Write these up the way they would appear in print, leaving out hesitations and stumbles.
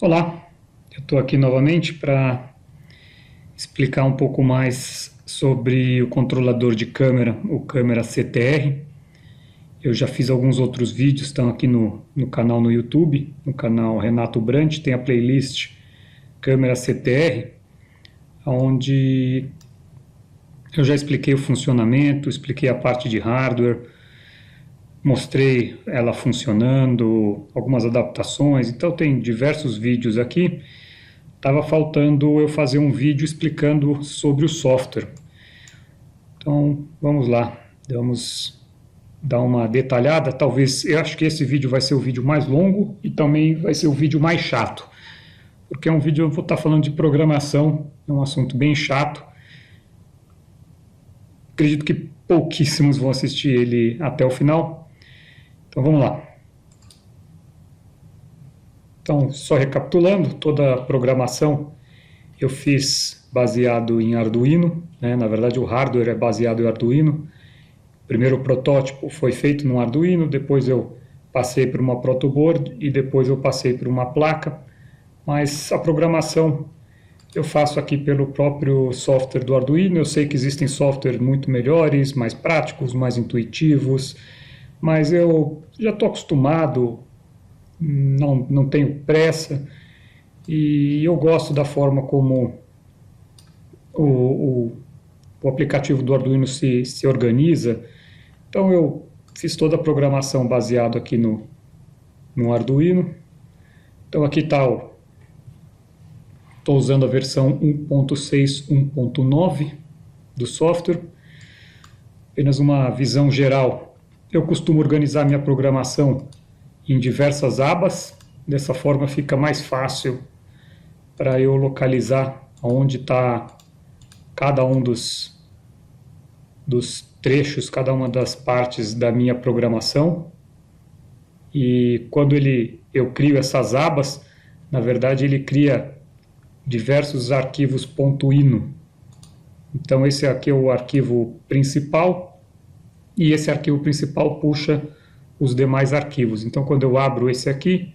Olá, eu estou aqui novamente para explicar um pouco mais sobre o controlador de câmera, o câmera CTR. Eu já fiz alguns outros vídeos, estão aqui no canal no YouTube, no canal Renato Brant, tem a playlist câmera CTR, onde eu já expliquei o funcionamento, expliquei a parte de hardware, mostrei ela funcionando, algumas adaptações, então tem diversos vídeos aqui. Estava faltando eu fazer um vídeo explicando sobre o software. Então vamos lá, vamos dar uma detalhada. Talvez, eu acho que esse vídeo vai ser o vídeo mais longo e também vai ser o vídeo mais chato, porque é um vídeo, eu vou estar falando de programação, é um assunto bem chato. Acredito que pouquíssimos vão assistir ele até o final. Então vamos lá. Então, só recapitulando, toda a programação eu fiz baseado em Arduino, né? Na verdade o hardware é baseado em Arduino. O primeiro protótipo foi feito no Arduino, depois eu passei por uma protoboard e depois eu passei por uma placa, mas a programação eu faço aqui pelo próprio software do Arduino. Eu sei que existem softwares muito melhores, mais práticos, mais intuitivos, mas eu já estou acostumado, não tenho pressa e eu gosto da forma como o aplicativo do Arduino se organiza. Então eu fiz toda a programação baseado aqui no Arduino. Então aqui está, estou usando a versão 1.6, 1.9 do software. Apenas uma visão geral. Eu costumo organizar minha programação em diversas abas, dessa forma fica mais fácil para eu localizar onde está cada um dos trechos, cada uma das partes da minha programação. E quando eu crio essas abas, na verdade ele cria diversos arquivos .ino. Então esse aqui é o arquivo principal, e esse arquivo principal puxa os demais arquivos. Então quando eu abro esse aqui,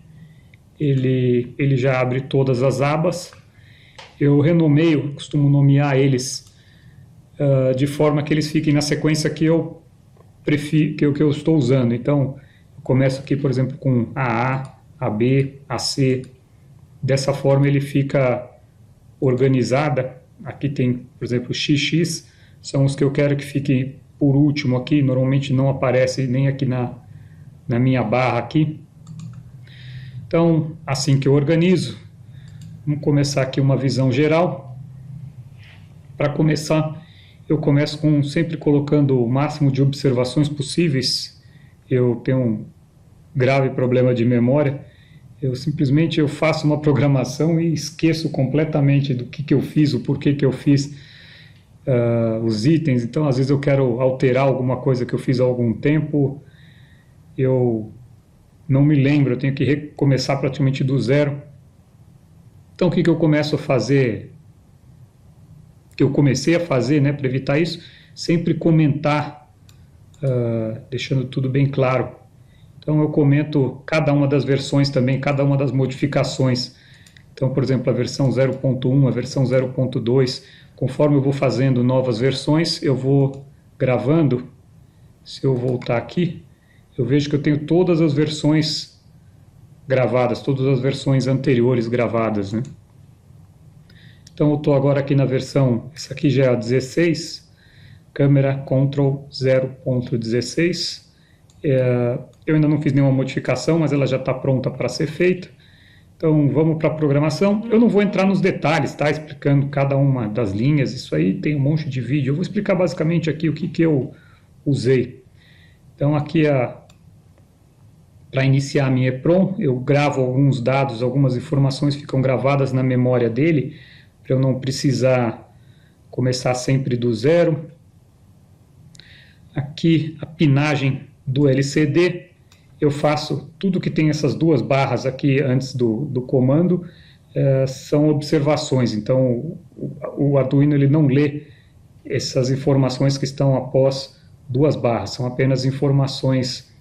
ele já abre todas as abas. Eu renomeio, costumo nomear eles de forma que eles fiquem na sequência que eu prefiro, que eu estou usando. Então eu começo aqui, por exemplo, com AA, AB, AC. Dessa forma ele fica organizada. Aqui tem, por exemplo, XX, são os que eu quero que fiquem por último aqui. Normalmente não aparece nem aqui na minha barra aqui. Então, assim que eu organizo, vamos começar aqui uma visão geral. Para começar, eu começo sempre colocando o máximo de observações possíveis. Eu tenho um grave problema de memória. Eu simplesmente faço uma programação e esqueço completamente do que eu fiz, o porquê que eu fiz os itens. Então, às vezes eu quero alterar alguma coisa que eu fiz há algum tempo, eu não me lembro, eu tenho que recomeçar praticamente do zero. Então, o que eu começo a fazer, que eu comecei a fazer, né, para evitar isso, sempre comentar, deixando tudo bem claro. Então eu comento cada uma das versões também, cada uma das modificações. Então, por exemplo, a versão 0.1, a versão 0.2, conforme eu vou fazendo novas versões, eu vou gravando. Se eu voltar aqui, eu vejo que eu tenho todas as versões gravadas, todas as versões anteriores gravadas, né? Então eu estou agora aqui na versão, essa aqui já é a 16, Câmera Control 0.16. Eu ainda não fiz nenhuma modificação, mas ela já está pronta para ser feita. Então vamos para a programação. Eu não vou entrar nos detalhes, tá? Explicando cada uma das linhas, isso aí tem um monte de vídeo. Eu vou explicar basicamente aqui o que eu usei. Então aqui para iniciar a minha EEPROM, eu gravo alguns dados, algumas informações ficam gravadas na memória dele, para eu não precisar começar sempre do zero. Aqui a pinagem do LCD. Eu faço tudo que tem essas duas barras aqui antes do comando, são observações. Então o Arduino ele não lê essas informações que estão após duas barras, são apenas informações,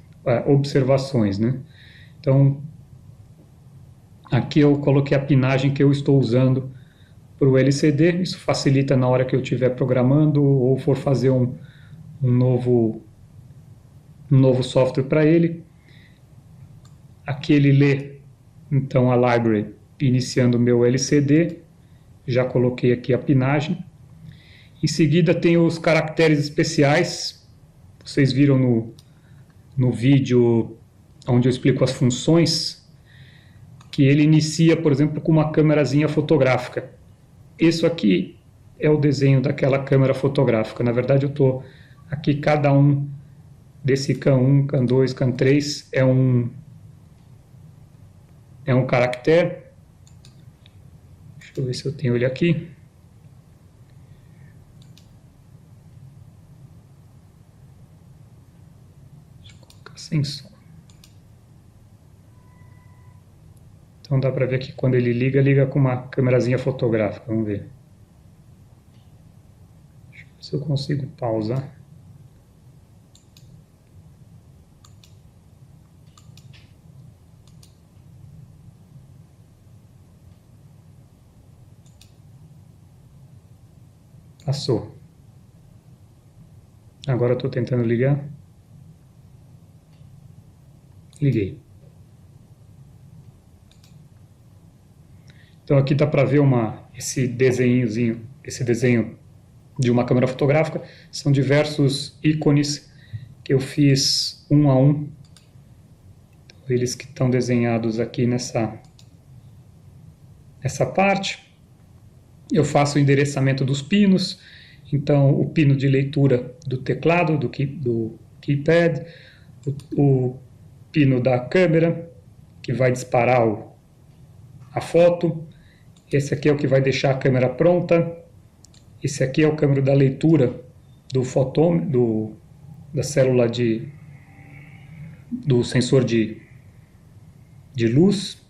observações, né? Então Aqui eu coloquei a pinagem que eu estou usando para o LCD. Isso facilita na hora que eu estiver programando ou for fazer um novo software para ele. Aqui ele lê então a library iniciando o meu LCD. Já coloquei aqui a pinagem. Em seguida tem os caracteres especiais. Vocês viram no vídeo onde eu explico as funções, que ele inicia, por exemplo, com uma câmerazinha fotográfica. Isso aqui é o desenho daquela câmera fotográfica. Na verdade, eu estou aqui, cada um desse CAN1, CAN2, CAN3 é um caractere. Deixa eu ver se eu tenho ele aqui. Deixa eu colocar sem som. Então dá para ver que quando ele liga com uma câmerazinha fotográfica. Vamos ver. Deixa eu ver se eu consigo pausar. Passou. Agora eu estou tentando ligar. Liguei. Então aqui dá para ver esse desenho de uma câmera fotográfica. São diversos ícones que eu fiz um a um. Então, eles que estão desenhados aqui nessa parte. Eu faço o endereçamento dos pinos. Então o pino de leitura do teclado, do keypad, o pino da câmera, que vai disparar a foto. Esse aqui é o que vai deixar a câmera pronta. Esse aqui é o câmera da leitura do fotômetro, da célula do sensor de luz,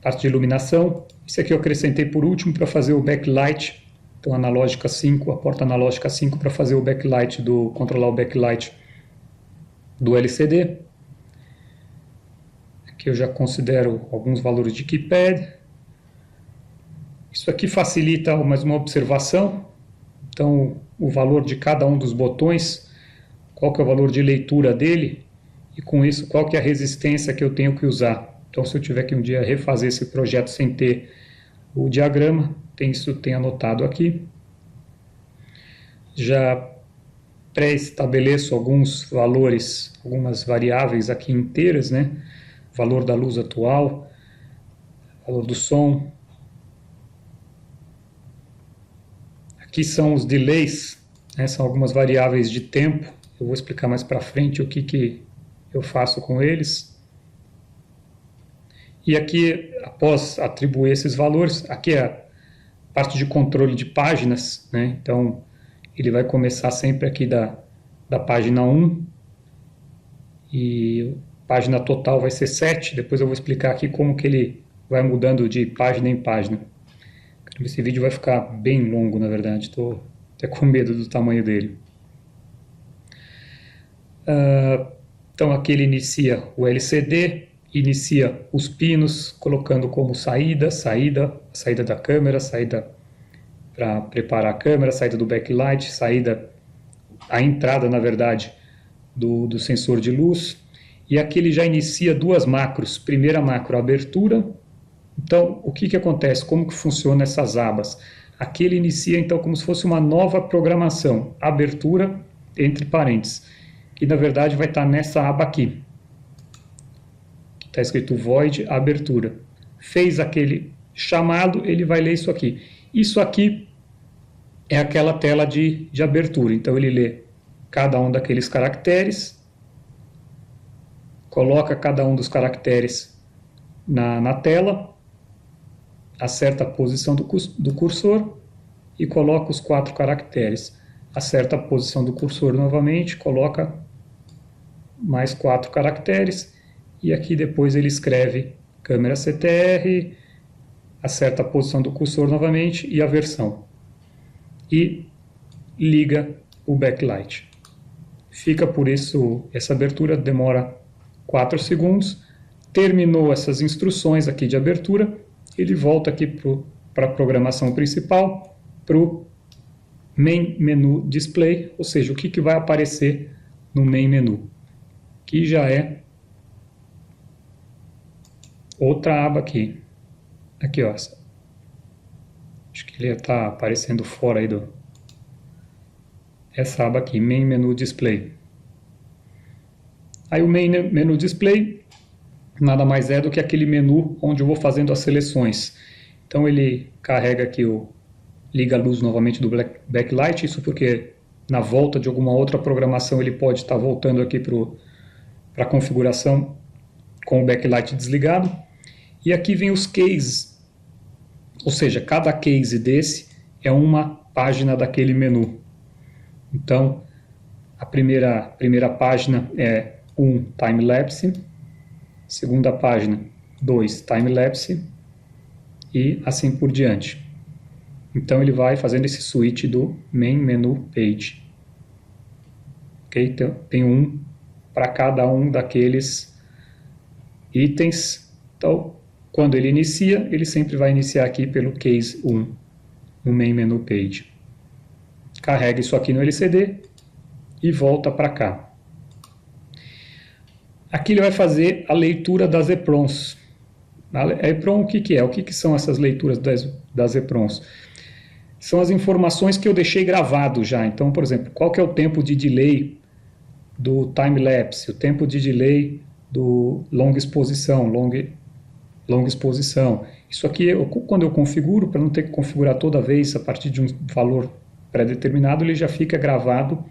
parte de iluminação. Esse aqui eu acrescentei por último para fazer o backlight. Então analógica 5, a porta analógica 5 para fazer o backlight, controlar o backlight do LCD. Aqui eu já considero alguns valores de keypad. Isso aqui facilita mais uma observação. Então, o valor de cada um dos botões, qual que é o valor de leitura dele, e com isso, qual que é a resistência que eu tenho que usar. Então, se eu tiver que um dia refazer esse projeto sem ter o diagrama, tem anotado aqui. Já pré-estabeleço alguns valores, algumas variáveis aqui inteiras, né? Valor da luz atual, valor do som. Aqui são os delays, né? São algumas variáveis de tempo. Eu vou explicar mais para frente o que eu faço com eles. E aqui, após atribuir esses valores, aqui é a parte de controle de páginas, né? Então, ele vai começar sempre aqui da página 1, e a página total vai ser 7. Depois eu vou explicar aqui como que ele vai mudando de página em página. Esse vídeo vai ficar bem longo, na verdade, estou até com medo do tamanho dele. Então aqui ele inicia o LCD, inicia os pinos, colocando como saída da câmera, saída para preparar a câmera, saída do backlight, a entrada, na verdade, do sensor de luz. E aqui ele já inicia duas macros. Primeira macro, abertura. Então, o que acontece? Como que funciona essas abas? Aqui ele inicia, então, como se fosse uma nova programação, abertura, entre parênteses, que na verdade vai estar nessa aba aqui, que está escrito void abertura. Fez aquele chamado, ele vai ler isso aqui. Isso aqui é aquela tela de abertura, então ele lê cada um daqueles caracteres, coloca cada um dos caracteres na tela, acerta a posição do cursor e coloca os 4 caracteres. Acerta a posição do cursor novamente, coloca mais 4 caracteres e aqui depois ele escreve câmera CTR, acerta a posição do cursor novamente e a versão. E liga o backlight. Fica por isso, essa abertura demora 4 segundos. terminou essas instruções aqui de abertura, ele volta aqui para a programação principal, para o Main Menu Display, ou seja, o que vai aparecer no Main Menu, que já é outra aba aqui. Aqui, ó. Acho que ele está aparecendo fora aí essa aba aqui, Main Menu Display. Aí o Main Menu Display nada mais é do que aquele menu onde eu vou fazendo as seleções. Então ele carrega aqui liga a luz novamente do backlight, isso porque na volta de alguma outra programação ele pode estar voltando aqui para a configuração com o backlight desligado. E aqui vem os cases, ou seja, cada case desse é uma página daquele menu. Então, a primeira página é time-lapse, segunda página 2 time-lapse e assim por diante. Então ele vai fazendo esse switch do Main Menu Page. Okay? Então, tem um para cada um daqueles itens. Então, quando ele inicia, ele sempre vai iniciar aqui pelo Case 1, no Main Menu Page. Carrega isso aqui no LCD e volta para cá. Aqui ele vai fazer a leitura das EPROMs. A EPROM o que é? O que são essas leituras das EPROMs? São as informações que eu deixei gravado já. Então, por exemplo, qual que é o tempo de delay do time-lapse, o tempo de delay do long exposição. Isso aqui, quando eu configuro, para não ter que configurar toda vez a partir de um valor pré-determinado, ele já fica gravado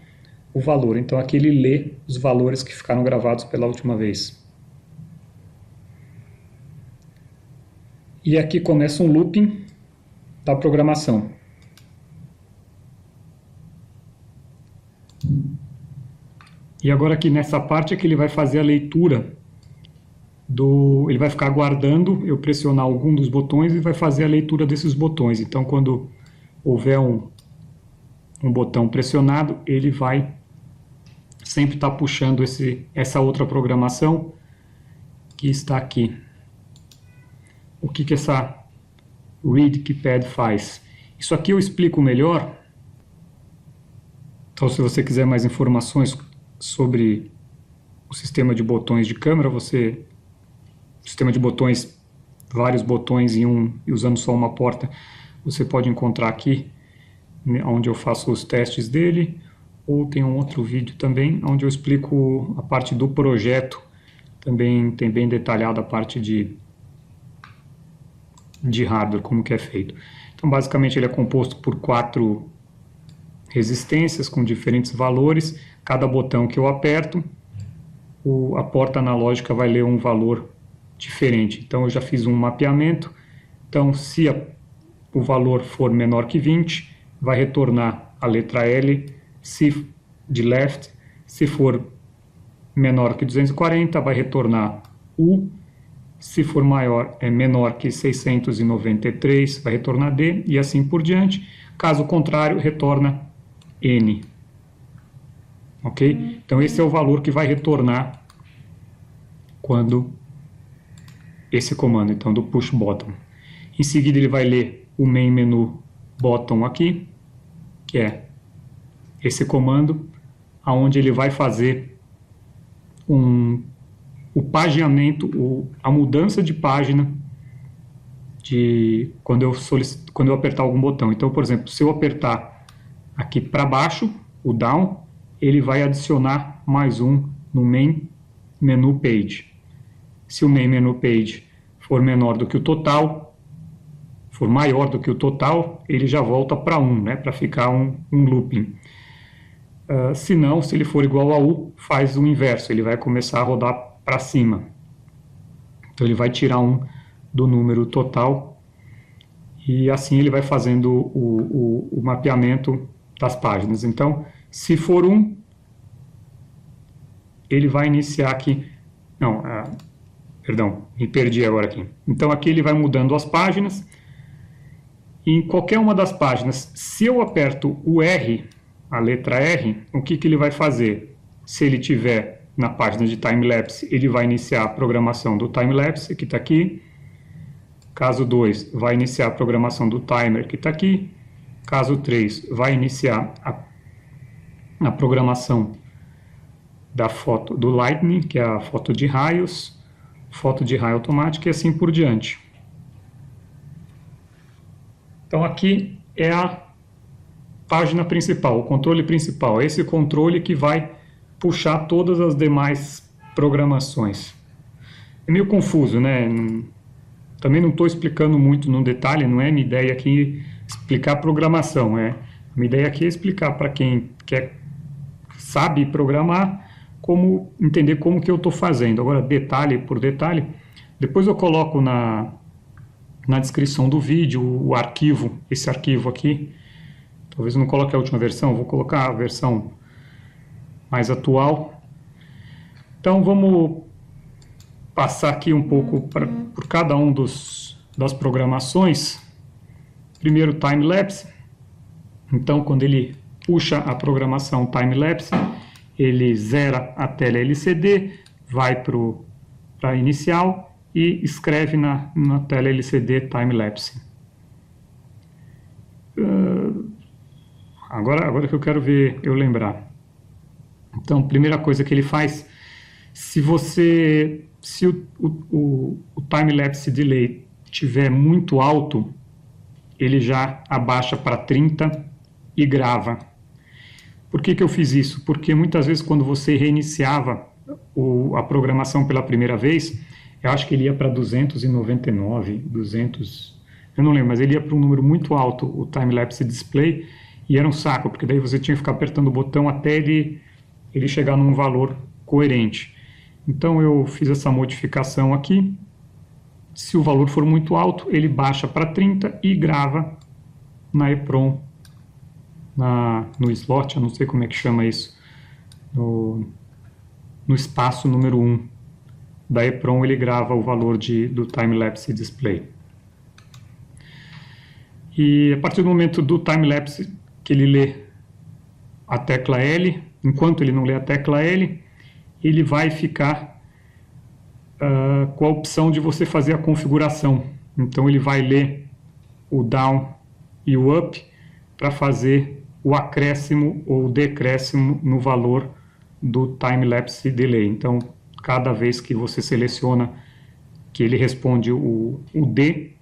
o valor. Então aqui ele lê os valores que ficaram gravados pela última vez. E aqui começa um looping da programação. E agora aqui nessa parte é que ele vai fazer a leitura ele vai ficar aguardando eu pressionar algum dos botões e vai fazer a leitura desses botões. Então quando houver um botão pressionado, ele vai sempre estar puxando essa outra programação que está aqui. O que essa Read Keypad faz? Isso aqui eu explico melhor. Então, se você quiser mais informações sobre o sistema de botões de câmera, sistema de botões, vários botões e usando só uma porta, você pode encontrar aqui, onde eu faço os testes dele, ou tem um outro vídeo também, onde eu explico a parte do projeto, também tem bem detalhado a parte de hardware, como que é feito. Então, basicamente, ele é composto por 4 resistências com diferentes valores. Cada botão que eu aperto, a porta analógica vai ler um valor diferente. Então, eu já fiz um mapeamento. Então, se o valor for menor que 20, vai retornar a letra L de left. Se for menor que 240, vai retornar U. Se for menor que 693, vai retornar D, e assim por diante. Caso contrário, retorna N. Ok? Então, esse é o valor que vai retornar quando esse comando, então, do push button. Em seguida, ele vai ler o main menu button aqui, que é esse comando, aonde ele vai fazer o paginamento, a mudança de página quando eu apertar algum botão. Então, por exemplo, se eu apertar aqui para baixo, o down, ele vai adicionar mais um no main menu page. Se o main menu page for menor do que o total, for maior do que o total, ele já volta para 1, né, para ficar um looping. Se não, se ele for igual a U, faz o inverso, ele vai começar a rodar para cima. Então ele vai tirar 1 do número total e assim ele vai fazendo o mapeamento das páginas. Então, se for 1, ele vai iniciar aqui... Não, perdão, me perdi agora aqui. Então aqui ele vai mudando as páginas. E em qualquer uma das páginas, se eu aperto o R, a letra R, o que ele vai fazer? Se ele tiver na página de time-lapse, ele vai iniciar a programação do time-lapse, que está aqui. Caso 2, vai iniciar a programação do timer, que está aqui. Caso 3, vai iniciar a programação da foto do Lightning, que é a foto de raios, foto de raio automática e assim por diante. Então aqui é a página principal, o controle principal, esse controle que vai puxar todas as demais programações. É meio confuso, né? Também não estou explicando muito no detalhe, não é minha ideia aqui explicar programação, minha ideia aqui é explicar para quem sabe programar, como entender como que eu estou fazendo. Agora, detalhe por detalhe, depois eu coloco na descrição do vídeo o arquivo, esse arquivo aqui. Talvez eu não coloque a última versão, vou colocar a versão mais atual. Então vamos passar aqui um pouco por cada um das programações. Primeiro, time-lapse. Então, quando ele puxa a programação time-lapse, ele zera a tela LCD, vai para inicial e escreve na tela LCD time-lapse. Agora que eu quero ver, eu lembrar. Então, primeira coisa que ele faz, se o time-lapse delay estiver muito alto, ele já abaixa para 30 e grava. Por que eu fiz isso? Porque muitas vezes quando você reiniciava a programação pela primeira vez, eu acho que ele ia para 299, 200, eu não lembro, mas ele ia para um número muito alto, o time-lapse display, e era um saco, porque daí você tinha que ficar apertando o botão até ele chegar num valor coerente. Então eu fiz essa modificação aqui. Se o valor for muito alto, ele baixa para 30 e grava na EEPROM, no slot, eu não sei como é que chama isso, no espaço número 1 da EEPROM, ele grava o valor do time-lapse display. E a partir do momento do time-lapse que ele lê a tecla L, enquanto ele não lê a tecla L, ele vai ficar com a opção de você fazer a configuração. Então ele vai ler o down e o up para fazer o acréscimo ou decréscimo no valor do time-lapse delay. Então, cada vez que você seleciona que ele responde o D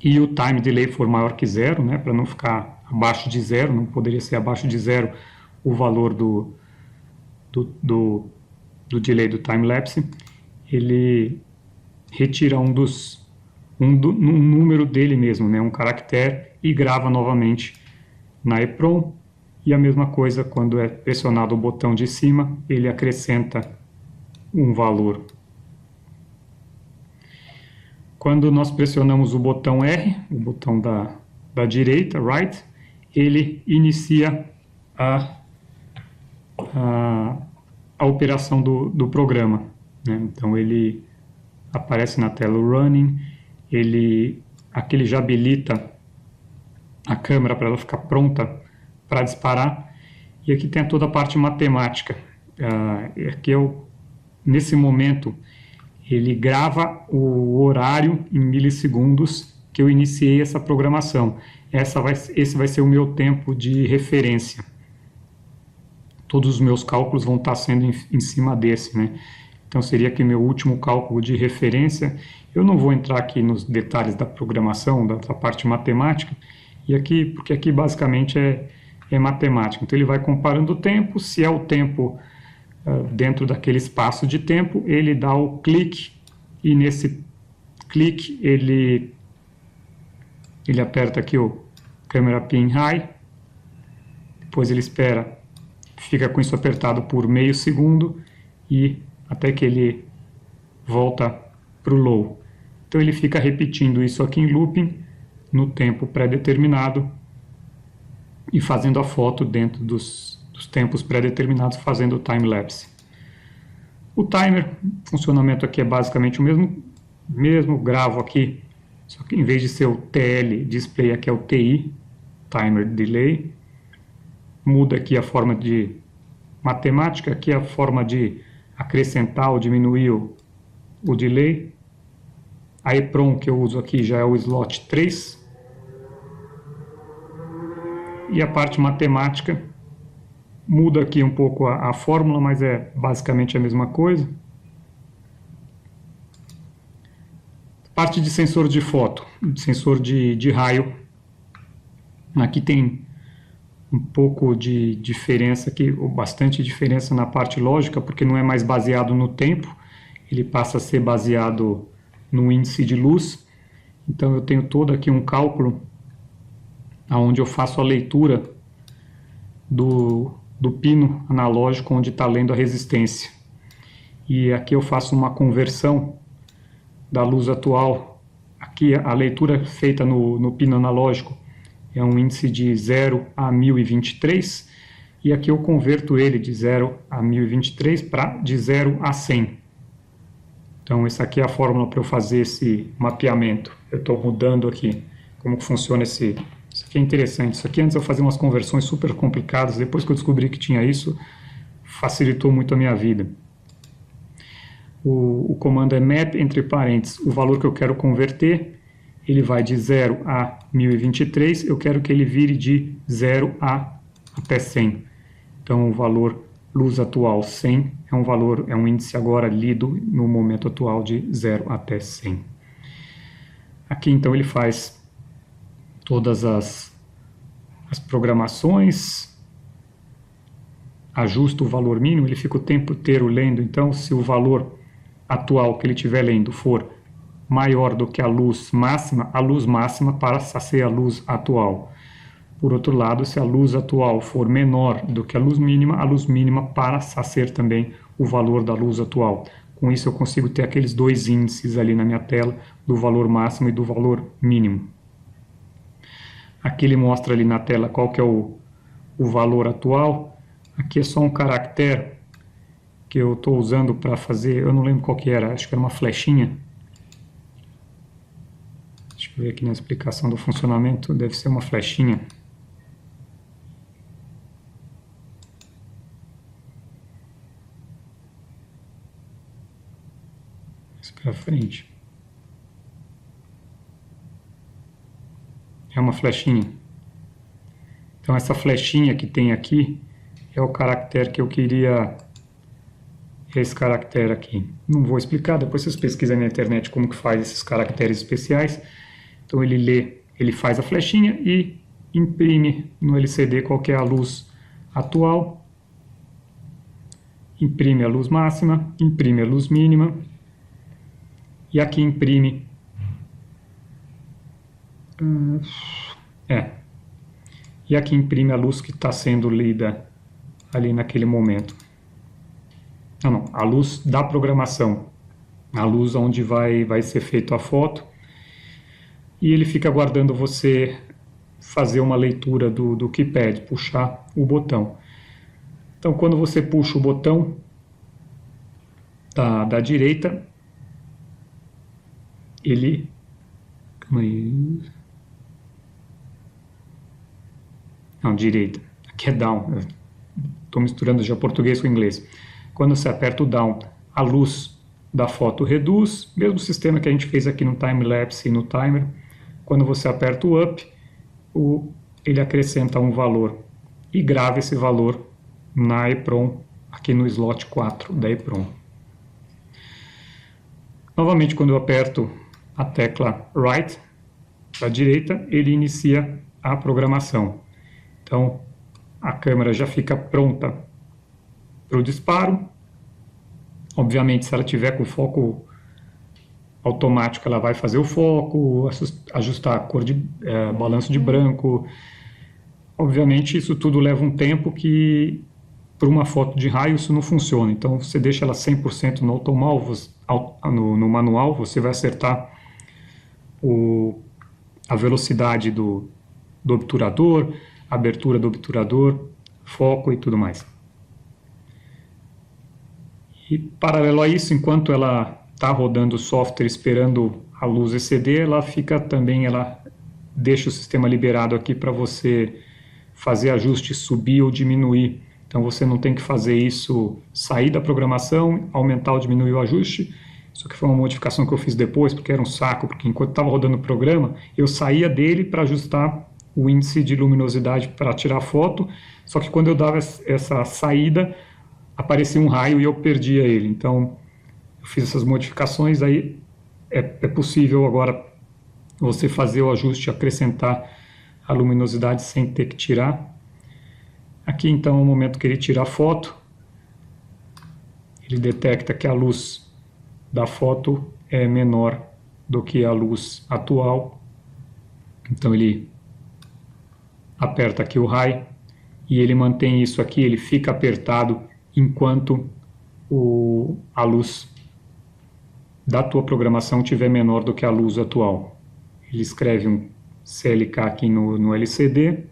e o time delay for maior que 0, né, para não ficar abaixo de 0, não poderia ser abaixo de 0 o valor do delay do time-lapse, ele retira um número dele mesmo, né, um caractere, e grava novamente na EEPROM. E a mesma coisa quando é pressionado o botão de cima, ele acrescenta um valor. Quando nós pressionamos o botão R, o botão da direita, right, ele inicia a operação do programa, né? Então ele aparece na tela running, aqui ele já habilita a câmera para ela ficar pronta para disparar, e aqui tem toda a parte matemática. Aqui nesse momento ele grava o horário em milissegundos que eu iniciei essa programação. Esse vai ser o meu tempo de referência. Todos os meus cálculos vão estar sendo em cima desse, né? Então seria aqui meu último cálculo de referência. Eu não vou entrar aqui nos detalhes da programação, da parte matemática, porque aqui basicamente é matemática. Então ele vai comparando o tempo, se é o tempo dentro daquele espaço de tempo, ele dá o clique, e nesse clique ele aperta aqui o camera pin high, depois ele espera, fica com isso apertado por meio segundo, e até que ele volta para o low. Então ele fica repetindo isso aqui em looping, no tempo pré-determinado, e fazendo a foto dentro dos tempos pré-determinados, fazendo o time-lapse. O timer, o funcionamento aqui é basicamente o mesmo, gravo aqui, só que em vez de ser o TL display, aqui é o TI, timer delay. Muda aqui a forma de matemática, aqui é a forma de acrescentar ou diminuir o delay. A EEPROM que eu uso aqui já é o slot 3. E a parte matemática muda aqui um pouco a fórmula, mas é basicamente a mesma coisa. Parte de sensor de foto, sensor de raio. Aqui tem um pouco de diferença aqui, ou bastante diferença na parte lógica, porque não é mais baseado no tempo, ele passa a ser baseado no índice de luz. Então eu tenho todo aqui um cálculo onde eu faço a leitura do pino analógico onde está lendo a resistência. E aqui eu faço uma conversão da luz atual. Aqui a leitura feita no pino analógico é um índice de 0 a 1023, e aqui eu converto ele de 0 a 1023 para de 0 a 100. Então essa aqui é a fórmula para eu fazer esse mapeamento. Eu estou mudando aqui como funciona isso aqui é interessante. Isso aqui antes eu fazia umas conversões super complicadas, depois que eu descobri que tinha isso, facilitou muito a minha vida. O comando é map, entre parênteses, o valor que eu quero converter, ele vai de 0 a 1023, eu quero que ele vire de 0 até 100. Então o valor luz atual 100 é um índice agora lido no momento atual de 0 até 100. Aqui então ele faz todas as programações, ajusta o valor mínimo, ele fica o tempo inteiro lendo. Então se o valor atual que ele estiver lendo for maior do que a luz máxima passa a ser a luz atual. Por outro lado, se a luz atual for menor do que a luz mínima passa a ser também o valor da luz atual. Com isso eu consigo ter aqueles dois índices ali na minha tela, do valor máximo e do valor mínimo. Aqui ele mostra ali na tela qual que é o valor atual. Aqui é só um caractere que eu estou usando para fazer, eu não lembro qual que era, acho que era uma flechinha. Deixa eu ver aqui na explicação do funcionamento, deve ser uma flechinha. Isso para frente. É uma flechinha. Então essa flechinha que tem aqui é o caractere que eu queria, esse caractere aqui. Não vou explicar, depois vocês pesquisam na internet como que faz esses caracteres especiais. Então ele faz a flechinha e imprime no LCD qual que é a luz atual, imprime a luz máxima, imprime a luz mínima, e aqui imprime e aqui imprime a luz que está sendo lida ali naquele momento. Não, a luz da programação, a luz onde vai ser feita a foto, e ele fica aguardando você fazer uma leitura do que pede, puxar o botão. Então quando você puxa o botão da direita, ele... Calma aí. Não, direita. Aqui é down. Estou misturando já português com inglês. Quando você aperta o down, a luz da foto reduz. Mesmo sistema que a gente fez aqui no time-lapse e no timer. Quando você aperta o up, ele acrescenta um valor e grava esse valor na EEPROM, aqui no slot 4 da EEPROM. Novamente, quando eu aperto a tecla Right, para a direita, ele inicia a programação. Então, a câmera já fica pronta para o disparo. Obviamente, se ela tiver com foco automático, ela vai fazer o foco, ajustar a cor de balanço de branco. Obviamente, isso tudo leva um tempo que, para uma foto de raio, isso não funciona. Então, você deixa ela 100% no manual, você vai acertar a velocidade do obturador, a abertura do obturador, foco e tudo mais. E, paralelo a isso, enquanto ela está rodando o software esperando a luz exceder, ela deixa o sistema liberado aqui para você fazer ajustes, subir ou diminuir. Então você não tem que fazer isso, sair da programação, aumentar ou diminuir o ajuste. Isso aqui foi uma modificação que eu fiz depois, porque era um saco, porque enquanto estava rodando o programa, eu saía dele para ajustar o índice de luminosidade para tirar foto, só que quando eu dava essa saída, aparecia um raio e eu perdia ele. Então, eu fiz essas modificações, aí é possível agora você fazer o ajuste, acrescentar a luminosidade sem ter que tirar. Aqui, então, é o momento que ele tira a foto, ele detecta que a luz da foto é menor do que a luz atual, então ele aperta aqui o high e ele mantém isso aqui, ele fica apertado enquanto a luz da tua programação estiver menor do que a luz atual. Ele escreve um CLK aqui no LCD,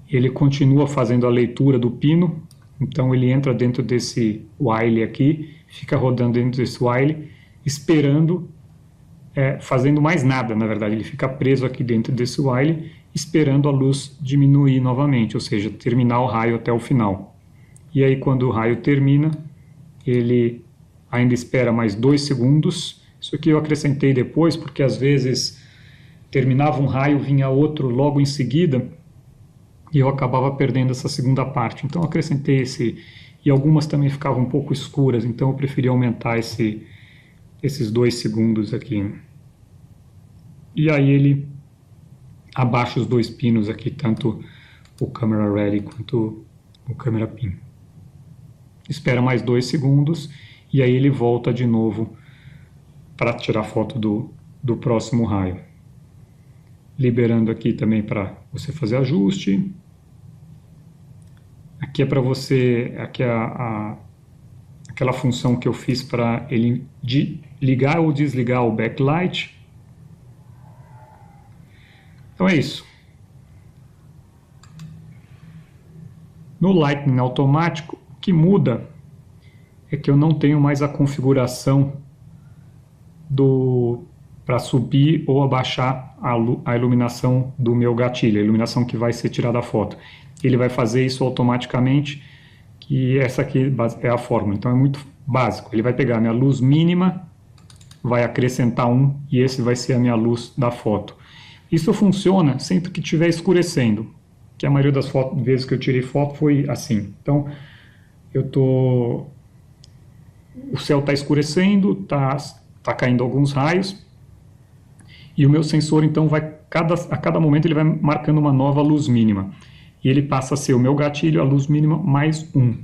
ele continua fazendo a leitura do pino, então ele entra dentro desse while aqui, fica rodando dentro desse while, esperando, fazendo mais nada, na verdade, ele fica preso aqui dentro desse while, esperando a luz diminuir novamente, ou seja, terminar o raio até o final. E aí quando o raio termina, ele ainda espera mais 2 segundos, isso aqui eu acrescentei depois, porque às vezes terminava um raio, vinha outro logo em seguida, e eu acabava perdendo essa segunda parte. Então eu acrescentei esse, e algumas também ficavam um pouco escuras, então eu preferi aumentar esses 2 segundos aqui. E aí ele abaixa os 2 pinos aqui, tanto o camera ready quanto o camera pin. Espera mais 2 segundos e aí ele volta de novo para tirar foto do próximo raio. Liberando aqui também para você fazer ajuste. Aqui é para você, aqui é aquela função que eu fiz para ele ligar ou desligar o backlight. Então é isso. No Lightning automático, o que muda é que eu não tenho mais a configuração para subir ou abaixar a iluminação do meu gatilho, a iluminação que vai ser tirada a foto. Ele vai fazer isso automaticamente, que essa aqui é a fórmula. Então é muito básico. Ele vai pegar a minha luz mínima, vai acrescentar 1 e esse vai ser a minha luz da foto. Isso funciona sempre que estiver escurecendo, que a maioria das vezes que eu tirei foto foi assim. Então o céu está escurecendo, tá caindo alguns raios, e o meu sensor então a cada momento ele vai marcando uma nova luz mínima, e ele passa a ser o meu gatilho, a luz mínima mais 1.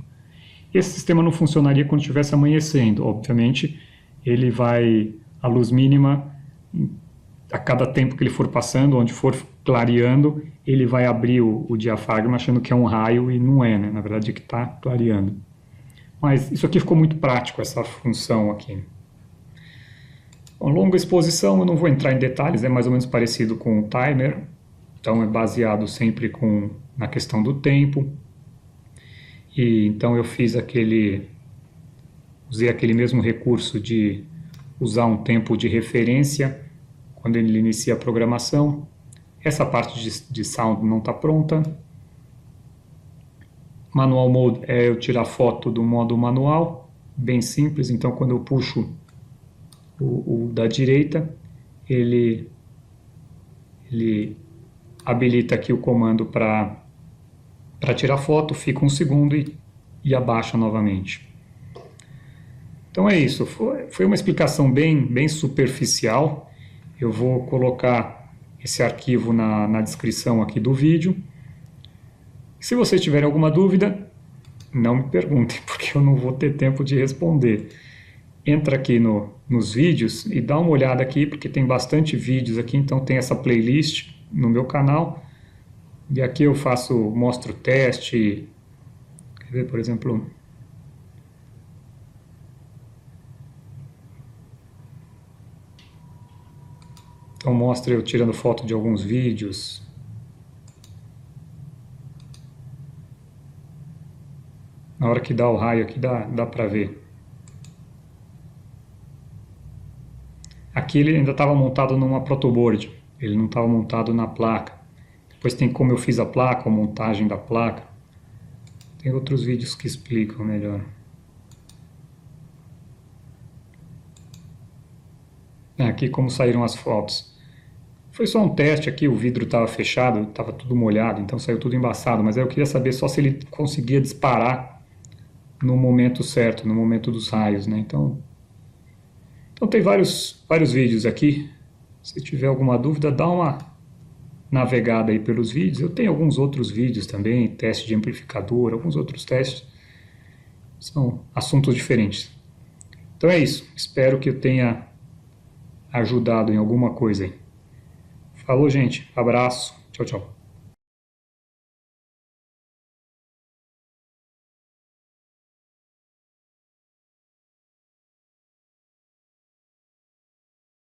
Esse sistema não funcionaria quando estivesse amanhecendo, obviamente a luz mínima, a cada tempo que ele for passando, onde for clareando, ele vai abrir o diafragma achando que é um raio e não é, né? Na verdade é que está clareando. Mas isso aqui ficou muito prático, essa função aqui. Uma longa exposição, eu não vou entrar em detalhes, é mais ou menos parecido com o timer, então é baseado sempre na questão do tempo. E então eu usei aquele mesmo recurso de usar um tempo de referência quando ele inicia a programação. Essa parte de sound não está pronta. Manual Mode é eu tirar foto do modo manual, bem simples, então quando eu puxo o da direita, ele habilita aqui o comando para tirar foto, fica 1 segundo e abaixa novamente. Então é isso, foi uma explicação bem superficial. Eu vou colocar esse arquivo na descrição aqui do vídeo. Se vocês tiverem alguma dúvida, não me perguntem, porque eu não vou ter tempo de responder. Entra aqui nos vídeos e dá uma olhada aqui, porque tem bastante vídeos aqui, então tem essa playlist no meu canal. E aqui eu mostro teste, quer ver, por exemplo... Então mostra eu tirando foto de alguns vídeos. Na hora que dá o raio aqui dá para ver. Aqui ele ainda estava montado numa protoboard, ele não estava montado na placa. Depois tem como eu fiz a placa, a montagem da placa. Tem outros vídeos que explicam melhor. Aqui como saíram as fotos. Foi só um teste aqui, o vidro estava fechado, estava tudo molhado, então saiu tudo embaçado. Mas aí eu queria saber só se ele conseguia disparar no momento certo, no momento dos raios, né? Então tem vários vídeos aqui. Se tiver alguma dúvida, dá uma navegada aí pelos vídeos. Eu tenho alguns outros vídeos também, teste de amplificador, alguns outros testes. São assuntos diferentes. Então é isso. Espero que eu tenha ajudado em alguma coisa aí. Falou, gente. Abraço. Tchau, tchau.